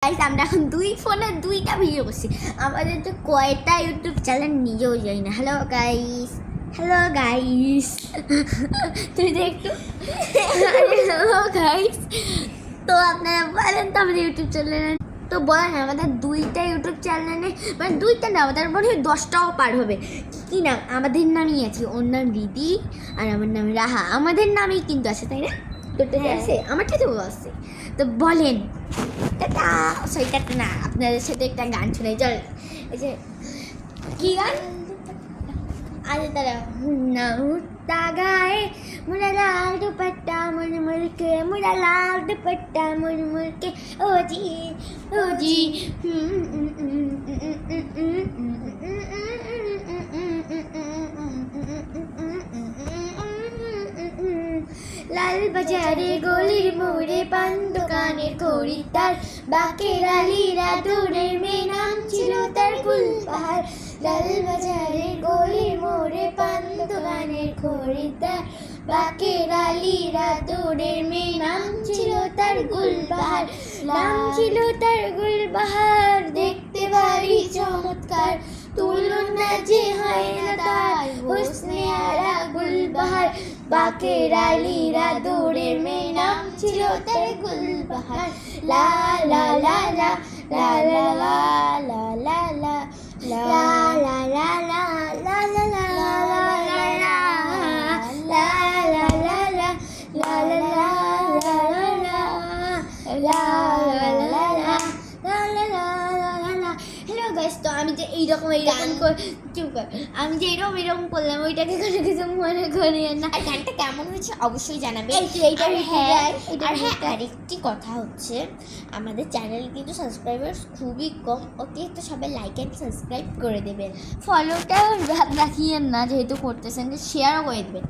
Guys আমরা এখন দুই ফোনে দুইটা ভিডিও করছি, আমাদের তো কয়টা ইউটিউব চ্যানেল নিজেও জানি না। হ্যালো গাইস তুই যে একটু হ্যালো গাইস। তো আপনারা বলেন তো আমাদের ইউটিউব চ্যানেলে, তো বলেন আমাদের দুইটা ইউটিউব চ্যানেলে, মানে দুইটা না, আমাদের মনে হয় 10টাও পার হবে। কী নাম? আমাদের নামই আছে, ওর নাম দিদি আর আমার নাম রাহা, আমাদের নামেই কিন্তু আছে, তাই না? দুটোতে আছে, আমারটাতেও আছে। তো বলেন টাটা, সেইটা না, আপনাদের সাথে একটা গান শুনে চল। এই যে কী গান? আরে তারা না উঠতা গায়ে मुड़ा लाल दुपट्टा मुड़ के मुड़ा लाल दुपट्टा मुड़ के ओ जी লাল বাজারে গলির মোড়ে পান দোকানের খরিদ্দার, বাকের আলীরা দূরের মেয়ে, নাম ছিল তার গুলবাহার। লাল বাজারে গলির মোড়ে পান দোকানের খরিদ্দার, বাকের আলীরা দূরের মেয়ে, নাম ছিল তার গুলবাহার। নাম ছিল তার গুলবাহার, দেখতে ভারী চমৎকার, তুলনা যে হয় না তার হোসনে আরা গুলবাহার। বাকের আলীরা দূরের মেয়ে, নাম ছিল তার গুলবাহার। লা লা লা লা লা লা লা লা লা লা লা লা লা লা লা লা লা তো আমি যে এইরকম আমি যে এরকম করলাম, ওইটাকে কোনো কিছু মনে করি না। আর গানটা কেমন হয়েছে অবশ্যই জানাবে। আর হ্যাঁ, আরেকটি কথা হচ্ছে, আমাদের চ্যানেল কিন্তু সাবস্ক্রাইবার খুবই কম, ওকে তো সবাই লাইক অ্যান্ড সাবস্ক্রাইব করে দেবেন। ফলোটা রাখিয়েন না, যেহেতু করতেছেন, শেয়ারও করে দেবেন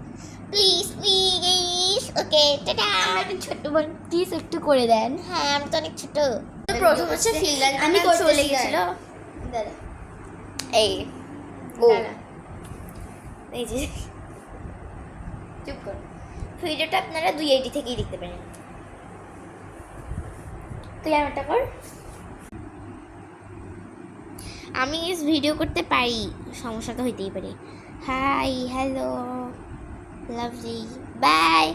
প্লিজ প্লিজ। Okay tata. আমার ছোট্ট বোন প্লিজ একটু করে দেন। হ্যাঁ আমি তো অনেক ছোট। প্রথম হচ্ছে ফিল্ডার আমি চলে গেছিল। দাদা এই ও এই যে চুপ কর। ভিডিওটা আপনারা 280 থেকেই দেখতে পারেন। তুই আমারটা কর। আমি ভিডিও করতে পারি, সমস্যা তো হইতেই পারে। Hi hello love you by.